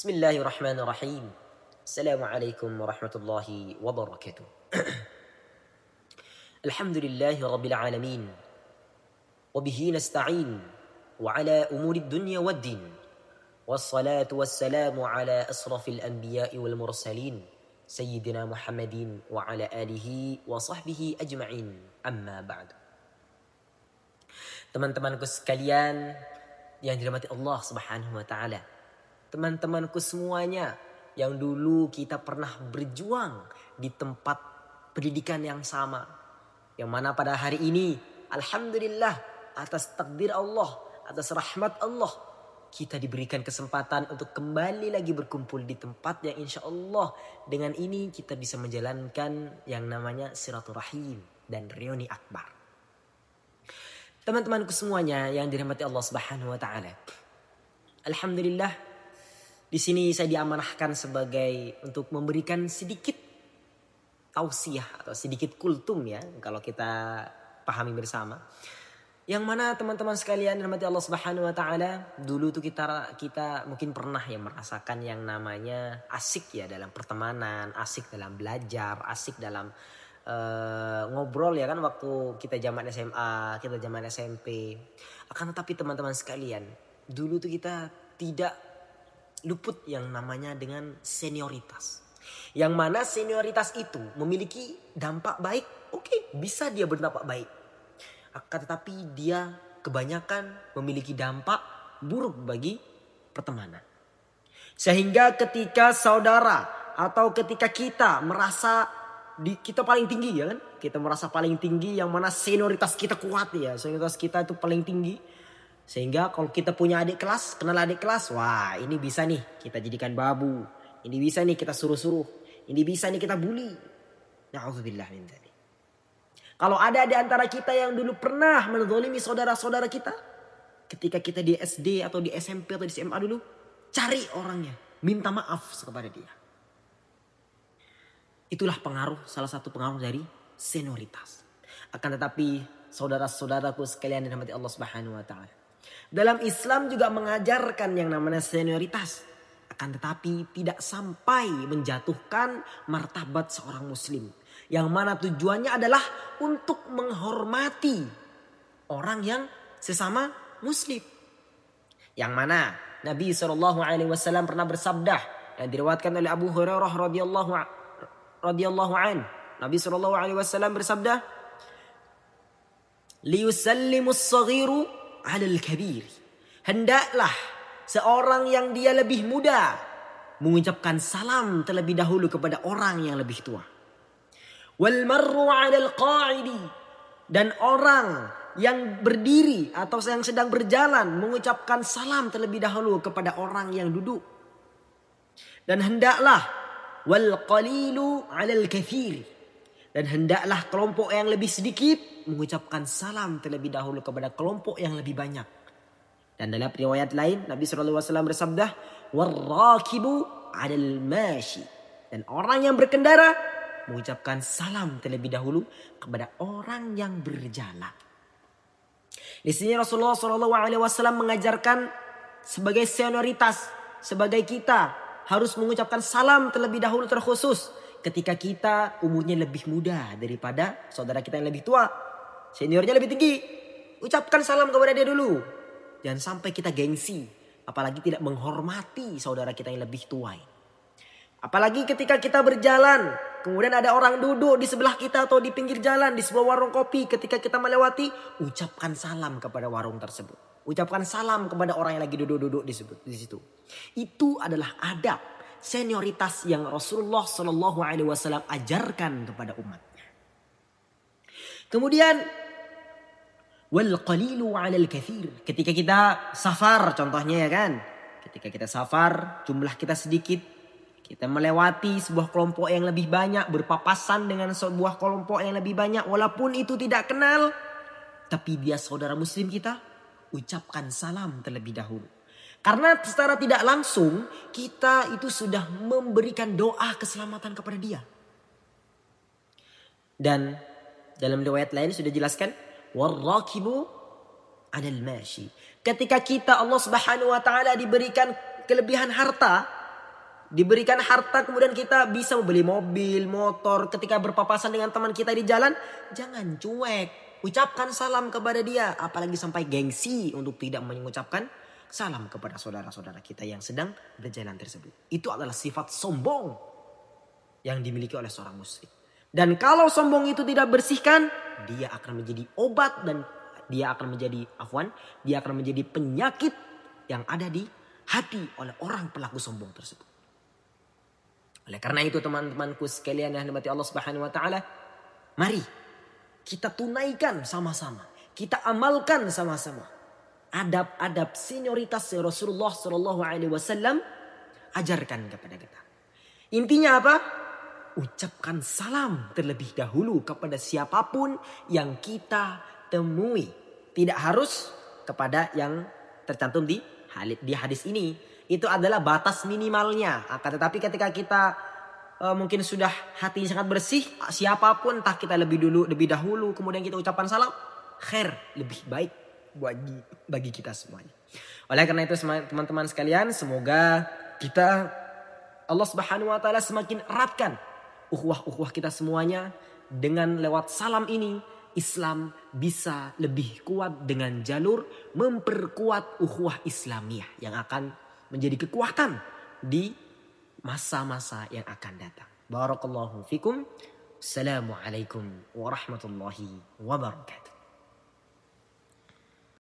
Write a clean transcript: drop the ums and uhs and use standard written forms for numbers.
Bismillahirrahmanirrahim. Assalamualaikum warahmatullahi wabarakatuh. Alhamdulillahi rabbil alamin. Wabihi nasta'in. Wa ala umuri dunya wad din. Wassalatu wassalamu ala asrafil anbiya'i wal mursalin. Sayyidina Muhammadin wa ala alihi wa sahbihi ajma'in. Amma ba'du. Teman-temanku sekalian yang dirahmati Allah Subhanahu wa taala. Teman-temanku semuanya yang dulu kita pernah berjuang di tempat pendidikan yang sama. Yang mana pada hari ini, alhamdulillah atas takdir Allah, atas rahmat Allah, kita diberikan kesempatan untuk kembali lagi berkumpul di tempat yang insya Allah dengan ini kita bisa menjalankan yang namanya silaturahim dan reuni akbar. Teman-temanku semuanya yang dirahmati Allah Subhanahu wa taala. Alhamdulillah di sini saya diamanahkan sebagai untuk memberikan sedikit tausiah atau sedikit kultum ya kalau kita pahami bersama. Yang mana teman-teman sekalian dirahmati Allah Subhanahu wa taala, dulu tuh kita mungkin pernah ya merasakan yang namanya asik ya dalam pertemanan, asik dalam belajar, asik dalam ngobrol ya kan waktu kita zaman SMA, kita zaman SMP. Akan tetapi teman-teman sekalian, dulu tuh kita tidak luput yang namanya dengan senioritas. Yang mana senioritas itu memiliki dampak baik. Oke, bisa dia berdampak baik. Akan tetapi dia kebanyakan memiliki dampak buruk bagi pertemanan. Sehingga ketika saudara atau ketika kita merasa kita paling tinggi ya kan. Kita merasa paling tinggi yang mana senioritas kita kuat ya. Senioritas kita itu paling tinggi. Sehingga kalau kita punya adik kelas, kenal adik kelas, wah ini bisa nih kita jadikan babu. Ini bisa nih kita suruh-suruh. Ini bisa nih kita bully. Na'udzubillah min dzalik. Kalau ada di antara kita yang dulu pernah menzalimi saudara-saudara kita. Ketika kita di SD atau di SMP atau di SMA dulu. Cari orangnya. Minta maaf kepada dia. Itulah salah satu pengaruh dari senioritas. Akan tetapi saudara-saudaraku sekalian yang dirahmati Allah Subhanahu wa taala. Dalam Islam juga mengajarkan yang namanya senioritas. Akan tetapi tidak sampai menjatuhkan martabat seorang muslim. Yang mana tujuannya adalah untuk menghormati orang yang sesama muslim. Yang mana Nabi SAW pernah bersabda. Yang diriwayatkan oleh Abu Hurairah radhiyallahu an. Nabi SAW bersabda. Liyusallimus saghiru alal kabir. Hendaklah seorang yang dia lebih muda mengucapkan salam terlebih dahulu kepada orang yang lebih tua. Wal marru alal qa'idi. Dan orang yang berdiri atau yang sedang berjalan mengucapkan salam terlebih dahulu kepada orang yang duduk. Dan hendaklah wal qalilu alal kathir. Dan hendaklah kelompok yang lebih sedikit mengucapkan salam terlebih dahulu kepada kelompok yang lebih banyak. Dan dalam riwayat lain Nabi SAW bersabda, "Warrakibu 'alal mashi." Dan orang yang berkendara mengucapkan salam terlebih dahulu kepada orang yang berjalan. Di sini Rasulullah SAW mengajarkan sebagai senioritas, sebagai kita harus mengucapkan salam terlebih dahulu terkhusus ketika kita umurnya lebih muda daripada saudara kita yang lebih tua. Seniornya lebih tinggi. Ucapkan salam kepada dia dulu. Jangan sampai kita gengsi. Apalagi tidak menghormati saudara kita yang lebih tua. Apalagi ketika kita berjalan. Kemudian ada orang duduk di sebelah kita atau di pinggir jalan. Di sebuah warung kopi. Ketika kita melewati. Ucapkan salam kepada warung tersebut. Ucapkan salam kepada orang yang lagi duduk-duduk di situ. Itu adalah adab. Senioritas yang Rasulullah SAW ajarkan kepada umatnya. Kemudian wal qalilu 'alal katsir. Ketika kita safar contohnya ya kan. Ketika kita safar jumlah kita sedikit. Kita melewati sebuah kelompok yang lebih banyak. Berpapasan dengan sebuah kelompok yang lebih banyak. Walaupun itu tidak kenal. Tapi dia saudara muslim kita. Ucapkan salam terlebih dahulu. Karena secara tidak langsung kita itu sudah memberikan doa keselamatan kepada dia. Dan dalam riwayat lain sudah jelaskan. Warrakibu 'alal mashi. Ketika kita Allah Subhanahu wa taala diberikan kelebihan harta, Diberikan harta kemudian kita bisa membeli mobil, motor. Ketika berpapasan dengan teman kita di jalan, jangan cuek. Ucapkan salam kepada dia. Apalagi sampai gengsi untuk tidak mengucapkan salam kepada saudara-saudara kita yang sedang berjalan tersebut. Itu adalah sifat sombong yang dimiliki oleh seorang muslim. Dan kalau sombong itu tidak bersihkan, dia akan menjadi obat dan dia akan menjadi penyakit yang ada di hati oleh orang pelaku sombong tersebut. Oleh karena itu teman-temanku sekalian yang dirahmati Allah Subhanahu wa taala, mari kita tunaikan sama-sama, kita amalkan sama-sama adab-adab senioritas Rasulullah sallallahu alaihi wasallam ajarkan kepada kita. Intinya apa? Ucapkan salam terlebih dahulu kepada siapapun yang kita temui. Tidak harus kepada yang tercantum di hadis ini. Itu adalah batas minimalnya. Akan tetapi ketika kita mungkin sudah hati sangat bersih, siapapun entah kita lebih dahulu kemudian kita ucapkan salam, khair, lebih baik bagi kita semuanya. Oleh karena itu teman-teman sekalian, semoga kita Allah Subhanahu wa taala semakin eratkan ukhuwah kita semuanya. Dengan lewat salam ini Islam bisa lebih kuat dengan jalur memperkuat ukhuwah Islamiyah yang akan menjadi kekuatan di masa-masa yang akan datang. Barakallahu fikum. Assalamualaikum warahmatullahi wabarakatuh.